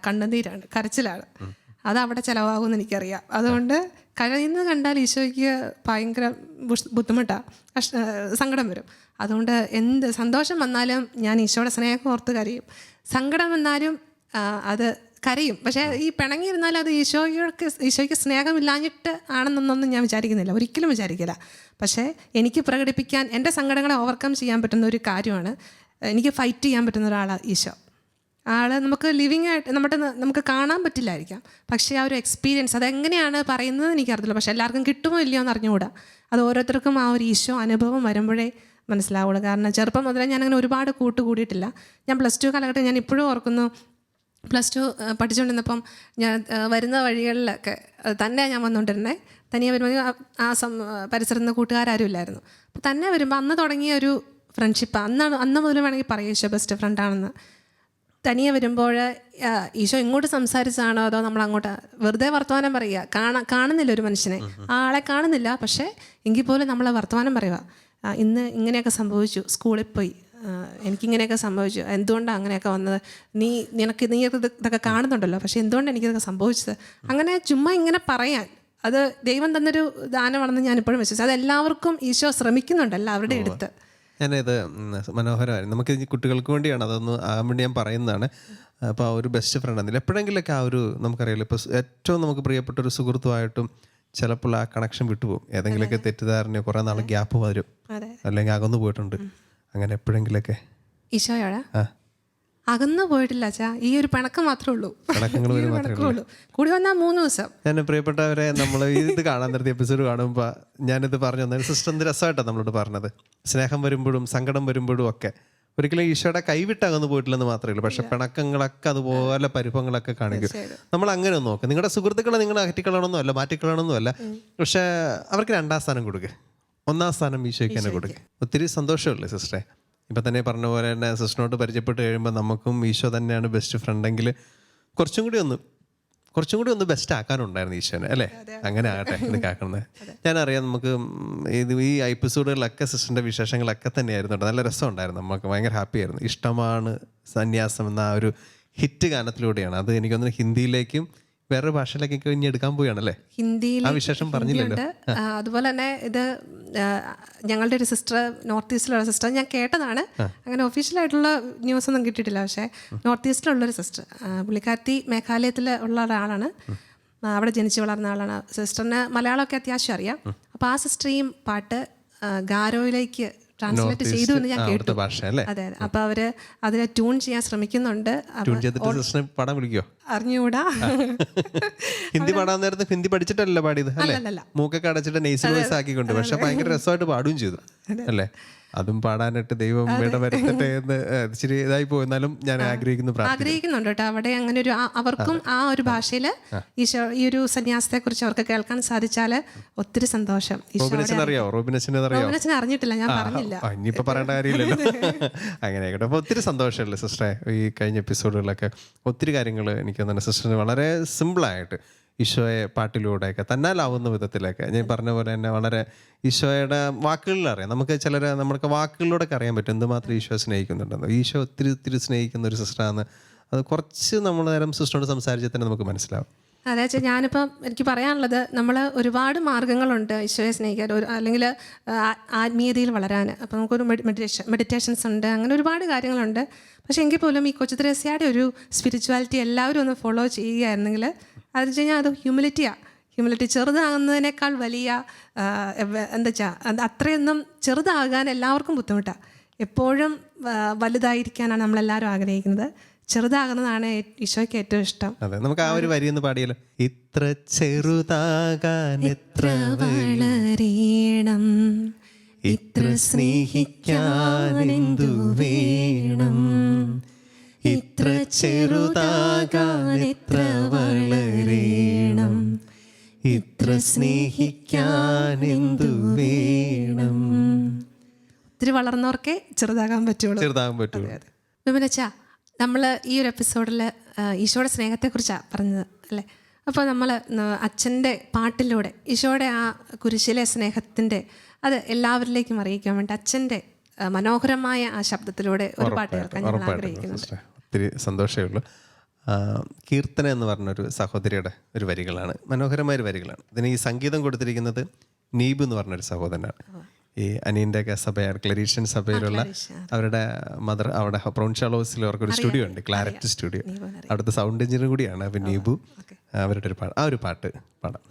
കണ്ണുനീരാണ്, കരച്ചിലാണ്. അത് അവിടെ ചിലവാകുമെന്ന് എനിക്കറിയാം. അതുകൊണ്ട് കരയുന്നത് കണ്ടാൽ ഈശോയ്ക്ക് ഭയങ്കര ബുദ്ധിമുട്ടാണ്, സങ്കടം വരും. അതുകൊണ്ട് എന്ത് സന്തോഷം വന്നാലും ഞാൻ ഈശോയുടെ സ്നേഹം ഓർത്ത് കരയും, സങ്കടം വന്നാലും അത് കരയും. പക്ഷേ ഈ പിണങ്ങിയിരുന്നാലും അത് ഈശോയ്ക്ക് സ്നേഹമില്ലാഞ്ഞിട്ട് ആണെന്നൊന്നും ഞാൻ വിചാരിക്കുന്നില്ല, ഒരിക്കലും വിചാരിക്കില്ല. പക്ഷേ എനിക്ക് പ്രകടിപ്പിക്കാൻ, എൻ്റെ സങ്കടങ്ങളെ ഓവർകം ചെയ്യാൻ പറ്റുന്ന ഒരു കാര്യമാണ്, എനിക്ക് ഫൈറ്റ് ചെയ്യാൻ പറ്റുന്ന ഒരാളാണ് ഈശോ. ആള് നമുക്ക് ലിവിങ് ആയിട്ട് നമുക്ക് കാണാൻ പറ്റില്ലായിരിക്കാം, പക്ഷേ ആ ഒരു എക്സ്പീരിയൻസ് അതെങ്ങനെയാണ് പറയുന്നത് എനിക്കറിയില്ല. പക്ഷെ എല്ലാവർക്കും കിട്ടുമോ ഇല്ലയോ എന്ന് അറിഞ്ഞുകൂടാ. അത് ഓരോരുത്തർക്കും ആ ഒരു ഈശോ അനുഭവം വരുമ്പോഴേ മനസ്സിലാവുള്ളൂ. കാരണം ചെറുപ്പം മുതലേ ഞാനങ്ങനെ ഒരുപാട് കൂടിയിട്ടില്ല. ഞാൻ +2 കാലഘട്ടം ഞാൻ ഇപ്പോഴും ഓർക്കുന്നു. +2 പഠിച്ചുകൊണ്ടിരുന്നപ്പം ഞാൻ വരുന്ന വഴികളിലൊക്കെ തന്നെ ഞാൻ വന്നുകൊണ്ടിരുന്നത്. തനിയെ വരുമ്പോൾ പരിസരത്ത് നിന്ന് കൂട്ടുകാരും ഇല്ലായിരുന്നു. അപ്പോൾ തന്നെ വരുമ്പോൾ അന്ന് തുടങ്ങിയ ഒരു ഫ്രണ്ട്ഷിപ്പ് അന്ന് മുതൽ വേണമെങ്കിൽ പറയാം ഈശോ ബെസ്റ്റ് ഫ്രണ്ടാണെന്ന്. തനിയെ വരുമ്പോൾ ഈശോ ഇങ്ങോട്ട് സംസാരിച്ചാണോ അതോ നമ്മൾ അങ്ങോട്ട് വെറുതെ വർത്തമാനം പറയുക, കാണുന്നില്ല ഒരു മനുഷ്യനെ, ആളെ കാണുന്നില്ല, പക്ഷേ എങ്കിൽ പോലും നമ്മളെ വർത്തമാനം പറയുക. ഇന്ന് ഇങ്ങനെയൊക്കെ സംഭവിച്ചു, സ്കൂളിൽ പോയി, എനിക്കിങ്ങനെയൊക്കെ സംഭവിച്ചു, എന്തുകൊണ്ടാണ് അങ്ങനെയൊക്കെ വന്നത്, നീ ഇതൊക്കെ കാണുന്നുണ്ടല്ലോ, പക്ഷേ എന്തുകൊണ്ടാണ് എനിക്കിതൊക്കെ സംഭവിച്ചത്, അങ്ങനെ ചുമ്മാ ഇങ്ങനെ പറയാൻ. അത് ദൈവം തന്നൊരു ദാനമാണെന്ന് ഞാനിപ്പോഴും വിശ്വസിച്ചു. അതെല്ലാവർക്കും ഈശോ ശ്രമിക്കുന്നുണ്ട് എല്ലാവരുടെ അടുത്ത്. ഞാനിത് മനോഹരമായിരുന്നു. നമുക്ക് കുട്ടികൾക്ക് വേണ്ടിയാണ് അതൊന്ന് ആകാൻ വേണ്ടി ഞാൻ പറയുന്നതാണ്. അപ്പോൾ ആ ഒരു ബെസ്റ്റ് ഫ്രണ്ട് എന്നില്ല എപ്പോഴെങ്കിലൊക്കെ ആ ഒരു നമുക്കറിയില്ല, ഇപ്പോൾ ഏറ്റവും നമുക്ക് പ്രിയപ്പെട്ട ഒരു സുഹൃത്തുമായിട്ടും ചിലപ്പോൾ ആ കണക്ഷൻ വിട്ടുപോകും. ഏതെങ്കിലുമൊക്കെ തെറ്റിദ്ധാരണയോ കുറേ നാൾ ഗ്യാപ്പ് വരും, അല്ലെങ്കിൽ അകന്നു പോയിട്ടുണ്ട്. അങ്ങനെ എപ്പോഴെങ്കിലൊക്കെ ഈശോയോടെ അകന്നു പോയിട്ടില്ല അച്ഛാ, ഈ ഒരു പിണക്കം മാത്രമേ ഉള്ളൂ. കൂടി വന്നാൽ 3 ദിവസം. ഞാൻ പ്രിയപ്പെട്ടവരെ, നമ്മൾ ഇത് കാണാൻ നിർത്തിയ എപ്പിസോഡ് കാണുമ്പോൾ ഞാനിത് പറഞ്ഞു തന്നെ സിസ്റ്റർ എന്ത് രസമായിട്ടാണ് നമ്മളോട് പറഞ്ഞത്. സ്നേഹം വരുമ്പോഴും സങ്കടം വരുമ്പോഴും ഒക്കെ ഒരിക്കലും ഈശോയുടെ കൈവിട്ട് അകന്നു പോയിട്ടില്ലെന്ന് മാത്രമേ ഉള്ളൂ. പക്ഷെ പിണക്കങ്ങളൊക്കെ അതുപോലെ പരിഭവങ്ങളൊക്കെ കാണിക്കും. നമ്മൾ അങ്ങനെ ഒന്ന് നോക്കുക. നിങ്ങളുടെ സുഹൃത്തുക്കളെ നിങ്ങൾ അകറ്റിക്കളണമെന്നോ അല്ല, മാറ്റിക്കളണമെന്നോ അല്ല, പക്ഷെ അവർക്ക് 2ാം സ്ഥാനം കൊടുക്കുക, 1ാം സ്ഥാനം ഈശോയ്ക്ക് തന്നെ കൊടുക്കുക. ഒത്തിരി സന്തോഷമല്ലേ സിസ്റ്ററെ? ഇപ്പം തന്നെ പറഞ്ഞ പോലെ തന്നെ സിസ്റ്ററിനോട് പരിചയപ്പെട്ട് കഴിയുമ്പോൾ നമുക്കും ഈശോ തന്നെയാണ് ബെസ്റ്റ് ഫ്രണ്ടെങ്കിൽ കുറച്ചും കൂടി ഒന്ന് ബെസ്റ്റ് ആക്കാനുണ്ടായിരുന്നു ഈശോനെ, അല്ലേ? അങ്ങനെ ആകട്ടെ ഇത് കേൾക്കുന്നത്. ഞാനറിയാം നമുക്ക് ഈ എപ്പിസോഡുകളിലൊക്കെ സിസ്റ്ററിൻ്റെ വിശേഷങ്ങളൊക്കെ തന്നെയായിരുന്നു കേട്ടോ. നല്ല രസമുണ്ടായിരുന്നു, നമുക്ക് ഭയങ്കര ഹാപ്പി ആയിരുന്നു. ഇഷ്ടമാണ് സന്യാസം എന്ന ആ ഒരു ഹിറ്റ് ഗാനത്തിലൂടെയാണ് അത് എനിക്കൊന്ന് ഹിന്ദിയിലേക്കും വേറെ ഭാഷയിലേക്കൊക്കെ ഇനി എടുക്കാൻ പോവുകയാണല്ലേ? ഹിന്ദിയിൽ ആ വിശേഷം പറഞ്ഞില്ലല്ലോ. അതുപോലെ തന്നെ ഇത് ഞങ്ങളുടെ ഒരു സിസ്റ്റർ, നോർത്ത് ഈസ്റ്റിലുള്ള സിസ്റ്റർ, ഞാൻ കേട്ടതാണ്, അങ്ങനെ ഒഫീഷ്യലായിട്ടുള്ള ന്യൂസ് ഒന്നും കിട്ടിയിട്ടില്ല. പക്ഷേ നോർത്ത് ഈസ്റ്റിലുള്ളൊരു സിസ്റ്റർ, പുള്ളിക്കാരത്തി മേഘാലയത്തിൽ ഉള്ള ഒരാളാണ്, അവിടെ ജനിച്ചു വളർന്ന ആളാണ്. സിസ്റ്ററിന് മലയാളമൊക്കെ അത്യാവശ്യം അറിയാം. അപ്പോൾ ആ സിസ്റ്റർ ഈ പാട്ട് ഗാരോയിലേക്ക് ട്രാൻസ്ലേറ്റ് ചെയ്തു എന്ന് ഞാൻ കേട്ടു. അതെ, അപ്പൊ അവര് അതിനെ ട്യൂൺ ചെയ്യാൻ ശ്രമിക്കുന്നുണ്ട്. പാടാൻ വിളിക്കോ? അറിഞ്ഞൂടാ. ഹിന്ദി പാടാൻ നേരത്തെ ഹിന്ദി പഠിച്ചിട്ടല്ല പാടിയത് അല്ലേ? മൂക്കൊക്കെ അടച്ചിട്ട് നെയ്സൽ വോയിസ് ആക്കിക്കൊണ്ട്, പക്ഷെ ഭയങ്കര രസമായിട്ട് പാടുകയും ചെയ്തു അല്ലേ? അതും പാടാനായിട്ട് ദൈവം വരട്ടെ എന്ന് ഇച്ചിരി ഇതായി പോയെന്നാലും ഞാൻ ആഗ്രഹിക്കുന്നുണ്ട് കേട്ടോ. അവിടെ അങ്ങനെ ഒരു അവർക്കും ആ ഒരു ഭാഷയിൽ ഈ ഒരു സന്യാസത്തെ കുറിച്ച് അവർക്ക് കേൾക്കാൻ സാധിച്ചാൽ ഒത്തിരി സന്തോഷം. റോബിനച്ചനെ അറിഞ്ഞിട്ടില്ല, ഞാൻ പറഞ്ഞില്ല, ഇനിയിപ്പോ പറയേണ്ട കാര്യമില്ലല്ലോ. അങ്ങനെ ആയിക്കോട്ടെ. അപ്പൊ ഒത്തിരി സന്തോഷമല്ലേ സിസ്റ്ററെ? ഈ കഴിഞ്ഞ എപ്പിസോഡുകളിലൊക്കെ ഒത്തിരി കാര്യങ്ങൾ എനിക്ക് തന്നെ സിസ്റ്ററിന് വളരെ സിമ്പിളായിട്ട് ഈശോയെ പാട്ടിലൂടെയൊക്കെ തന്നാലാവുന്ന വിധത്തിലൊക്കെ ഞാൻ പറഞ്ഞ പോലെ തന്നെ വളരെ ഈശോയുടെ വാക്കുകളിൽ അറിയാം. നമുക്ക് ചിലരെ നമുക്ക് വാക്കുകളിലൂടെയൊക്കെ അറിയാൻ പറ്റും എന്തുമാത്രം ഈശോ സ്നേഹിക്കുന്നുണ്ടെന്ന്. ഈശോ ഒത്തിരി സ്നേഹിക്കുന്ന ഒരു സിസ്റ്ററാണ്. അത് കുറച്ച് നമ്മൾ നേരം സിസ്റ്ററോട് സംസാരിച്ചാൽ തന്നെ നമുക്ക് മനസ്സിലാവും. അതെ വെച്ചാൽ ഞാനിപ്പം എനിക്ക് പറയാനുള്ളത്, നമ്മൾ ഒരുപാട് മാർഗ്ഗങ്ങളുണ്ട് ഈശോയെ സ്നേഹിക്കാൻ, അല്ലെങ്കിൽ ആത്മീയതയിൽ വളരാൻ. അപ്പം നമുക്കൊരു മെഡിറ്റേഷൻസ് ഉണ്ട്, അങ്ങനെ ഒരുപാട് കാര്യങ്ങളുണ്ട്. പക്ഷേ എങ്കിൽ പോലും ഈ കൊച്ചു ത്രേസ്യയുടെ ഒരു സ്പിരിച്വാലിറ്റി എല്ലാവരും ഒന്ന് ഫോളോ ചെയ്യുകയായിരുന്നെങ്കിൽ അത് വെച്ച് കഴിഞ്ഞാൽ അത് ഹ്യൂമിലിറ്റി ചെറുതാകുന്നതിനേക്കാൾ വലിയ എന്താ വെച്ചാൽ അത്രയൊന്നും ചെറുതാകാൻ എല്ലാവർക്കും ബുദ്ധിമുട്ടാണ്. എപ്പോഴും വലുതായിരിക്കാനാണ് നമ്മളെല്ലാവരും ആഗ്രഹിക്കുന്നത്. ചെറുതാകുന്നതാണ് ഈശോയ്ക്ക് ഏറ്റവും ഇഷ്ടം. അതെ, നമുക്ക് ആ ഒരു വരി ഒന്ന് പാടിയല്ലോ. ഇത്ര ചെറുതാകാൻ എത്ര വളരണം, ഇത്ര സ്നേഹിക്കാൻ എന്തു വേണം, ഇത്ര ചെറുതാകാൻ എത്ര വളരണം, ഇത്ര സ്നേഹിക്കാൻ എന്തു വേണം. ഒത്തിരി വളർന്നവർക്കേ ചെറുതാകാൻ പറ്റുള്ളൂ. വിമനച്ചാ, നമ്മൾ ഈ ഒരു എപ്പിസോഡിൽ ഈശോയുടെ സ്നേഹത്തെക്കുറിച്ചാണ് പറഞ്ഞത് അല്ലേ? അപ്പോൾ നമ്മൾ അച്ഛൻ്റെ പാട്ടിലൂടെ ഈശോയുടെ ആ കുരിശിലെ സ്നേഹത്തിൻ്റെ അത് എല്ലാവരിലേക്കും അറിയിക്കാൻ വേണ്ടി അച്ഛൻ്റെ മനോഹരമായ ആ ശബ്ദത്തിലൂടെ ഒരു പാട്ട് കേൾക്കാൻ ഞാൻ ആഗ്രഹിക്കുന്നുണ്ട്. ഒത്തിരി സന്തോഷമേ ഉള്ളൂ. കീർത്തന എന്ന് പറഞ്ഞൊരു സഹോദരിയുടെ ഒരു വരികളാണ്, മനോഹരമായ ഒരു വരികളാണ്. ഇതിന് ഈ സംഗീതം കൊടുത്തിരിക്കുന്നത് നീബ് എന്ന് പറഞ്ഞൊരു സഹോദരനാണ്. ഈ അനിയൻ്റെ ഒക്കെ സഭയാണ്, ക്ലരീഷ്യൻ സഭയിലുള്ള അവരുടെ മദർ അവിടെ പ്രൊവിൻഷ്യൽ ഹൗസിൽ അവർക്കൊരു സ്റ്റുഡിയോ ഉണ്ട്, ക്ലാരറ്റ് സ്റ്റുഡിയോ. അവിടുത്തെ സൗണ്ട് എഞ്ചിനീയർ കൂടിയാണ്. അപ്പം നീബു അവരുടെ ഒരു പാട്ട്, ആ ഒരു പാട്ട് പാടാം.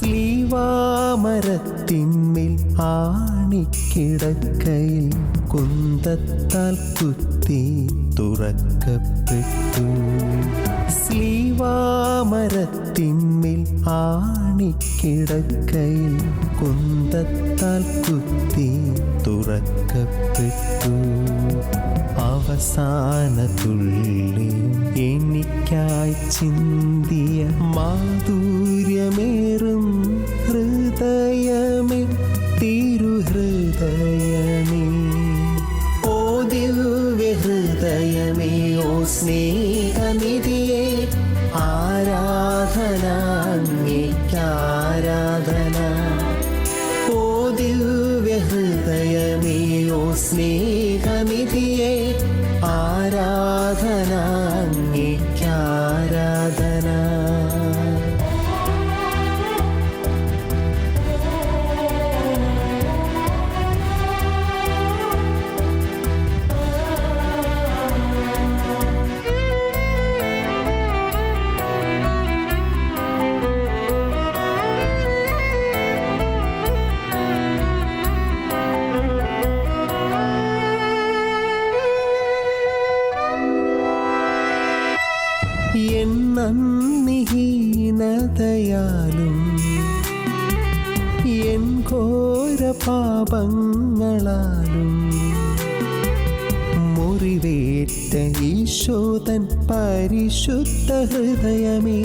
സ്ലീവാമരത്തിന്മേൽ ആണിക്കിടക്കയിൽ കുന്തത്താൽ കുത്തി തുറക്കപ്പെട്ടു. സ്ലീവാമരത്തിന്മേൽ ആണിക്കിടക്കയിൽ കുന്തത്താൽ കുത്തി തുറക്കപ്പെട്ടു. അവസാന തുള്ളി എനിക്കായി ചിന്തിയ മാധുര്യമേറും ഹൃദയമേ, തിരുഹൃദയമേ, ഓ ദിവ്യ ഹൃദയമേ, ഓ സ്നേഹനിധിയേ, ആരാധന അങ്ങേയ്ക്കാരാധന. ഓ ദിവ്യ ഹൃദയമേ, ഓ സ്നേഹനിധിയേ, ആരാധന അങ്ങേയ്ക്കാരാധന. എൻ നന്ദിഹീനതയാലും എൻ ഘോര പാപങ്ങളാലും മുറിവേറ്റ ഈശോതൻ പരിശുദ്ധ ഹൃദയമേ,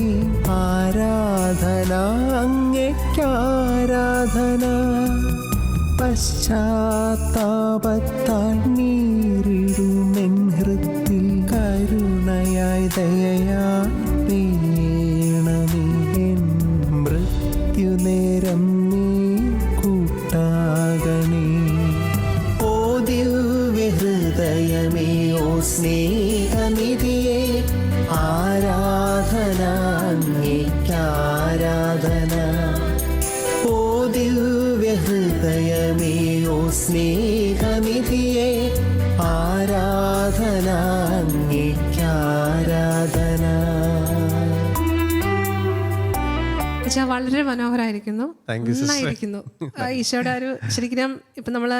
ആരാധന അങ്ങേയ്ക്കാരാധന. പശ്ചാത്താപത്താൽ നീറിടുമെൻ ഹൃത്തിൽ കരുണയായി ദയയായി വീണമേ. എൻ മൃത്യുനേരം നീ കൂട്ടാകണേ. ഓ ദിവ്യ ഹൃദയമേ, ഓ സ്നേഹനിധിയേ, ആരാധന അങ്ങേയ്ക്കാരാധന. ഓ ദിവ്യ ഹൃദയമേ, ഓ സ്നേഹനിധിയേ, ആരാധന അങ്ങേയ്ക്കാരാധന. വളരെ മനോഹരമായിരിക്കുന്നു, Thank you, sister. നന്നായിരിക്കുന്നു. ഈശോയുടെ ഒരു ശരിക്കും ഇപ്പം നമ്മൾ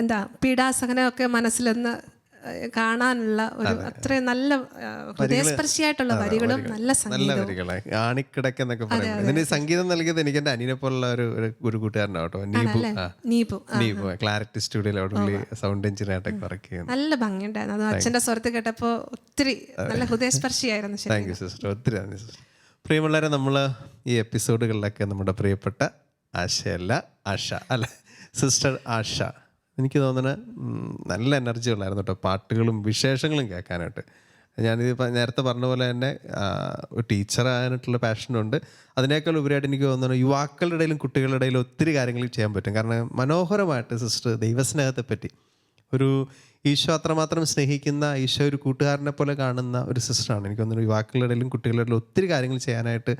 എന്താ പീഡാസഹനമൊക്കെ മനസ്സിലൊന്ന് കാണാനുള്ള ഒരു അത്രയും നല്ല ഹൃദയസ്പർശിയായിട്ടുള്ള വരികളും നല്ല നല്ല സംഗീതവും. വരികളെ ആണിക്കിടക്കെന്നൊക്കെ പറയുന്നത്. ഇതിന് സംഗീതം നൽകിയത് എനിക്ക് എൻ്റെ അനിയനെ പോലുള്ള ഒരു കൂട്ടുകാരനാട്ടോ, നീബു. നീപു നീബു ക്ലാരിറ്റി സ്റ്റുഡിയോയിൽ അവിടെ സൗണ്ട് എഞ്ചിനീയറായിട്ടൊക്കെ വർക്ക് ചെയ്യുന്നു. നല്ല ഭംഗിയുണ്ടായിരുന്നു. അത് അച്ഛൻ്റെ സ്വരത്ത് കേട്ടപ്പോൾ ഒത്തിരി നല്ല ഹൃദയസ്പർശിയായിരുന്നു. താങ്ക് യു സിസ്റ്റർ, ഒത്തിരി നന്ദി സിസ്റ്റർ. പ്രിയമുള്ളവരെ, നമ്മൾ ഈ എപ്പിസോഡുകളിലൊക്കെ നമ്മുടെ പ്രിയപ്പെട്ട ആശയല്ല ആശ അല്ല സിസ്റ്റർ ആശ, എനിക്ക് തോന്നുന്നത് നല്ല എനർജി ഉള്ളായിരുന്നു കേട്ടോ, പാട്ടുകളും വിശേഷങ്ങളും കേൾക്കാനായിട്ട്. ഞാനിത് നേരത്തെ പറഞ്ഞ പോലെ തന്നെ ഒരു ടീച്ചറാകാനായിട്ടുള്ള പാഷനുണ്ട്. അതിനേക്കാൾ ഉപരിയായിട്ട് എനിക്ക് തോന്നുന്നു യുവാക്കളുടെ ഇടയിലും കുട്ടികളുടെ ഇടയിലും ഒത്തിരി കാര്യങ്ങൾ ചെയ്യാൻ പറ്റും. കാരണം മനോഹരമായിട്ട് സിസ്റ്റർ ദൈവസ്നേഹത്തെ പറ്റി, ഒരു ഈശോ അത്രമാത്രം സ്നേഹിക്കുന്ന, ഈശോ ഒരു കൂട്ടുകാരനെ പോലെ കാണുന്ന ഒരു സിസ്റ്ററാണ്. എനിക്ക് തോന്നുന്നു യുവാക്കളുടെ ഇടയിലും കുട്ടികളുടെ ഇടയിലും ഒത്തിരി കാര്യങ്ങൾ ചെയ്യാനായിട്ട്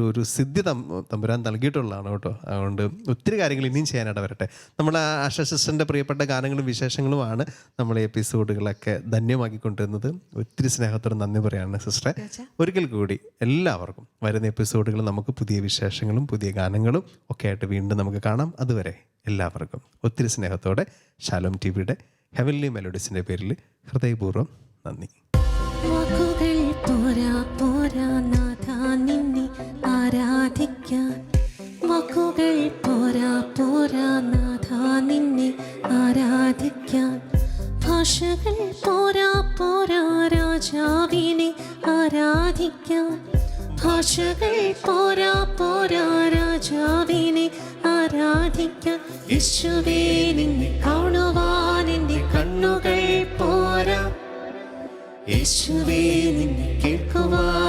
ഒരു സിദ്ധി തമ്പുരാൻ നൽകിയിട്ടുള്ളതാണ് കേട്ടോ. അതുകൊണ്ട് ഒത്തിരി കാര്യങ്ങൾ ഇനിയും ചെയ്യാനായിട്ട് വരട്ടെ. നമ്മൾ ആശ സിസ്റ്ററിൻ്റെ പ്രിയപ്പെട്ട ഗാനങ്ങളും വിശേഷങ്ങളുമാണ് നമ്മൾ എപ്പിസോഡുകളൊക്കെ ധന്യമാക്കിക്കൊണ്ടിരുന്നത്. ഒത്തിരി സ്നേഹത്തോടെ നന്ദി പറയാണ് സിസ്റ്ററെ. ഒരിക്കൽ കൂടി എല്ലാവർക്കും വരുന്ന എപ്പിസോഡുകൾ നമുക്ക് പുതിയ വിശേഷങ്ങളും പുതിയ ഗാനങ്ങളും ഒക്കെ ആയിട്ട് വീണ്ടും നമുക്ക് കാണാം. അതുവരെ എല്ലാവർക്കും ഒത്തിരി സ്നേഹത്തോടെ ഷാലോം ടിവിയുടെ ഹെവൻലി മെലോഡീസിൻ്റെ പേരിൽ ഹൃദയപൂർവ്വം നന്ദി. വാക്കുകൾ പോരാ പോരാ നാഥാ നിന്നെ ആരാധിക്കാൻ, വാക്കുകൾ പോരാ പോരാ നാഥാ നിന്നെ ആരാധിക്കാൻ, ഭാഷകൾ പോരാ പോരാ രാജാവിനെ ആരാധിക്കാൻ, ഭാഷകൾ പോരാ പോരാ രാജാവിനെ ആരാധിക്കാൻ. യേശുവേ നിന്നെ കാണുവാൻ എൻ്റെ കണ്ണുകൾ പോരാ, യേശുവേ നിന്നെ കേൾക്കുവാൻ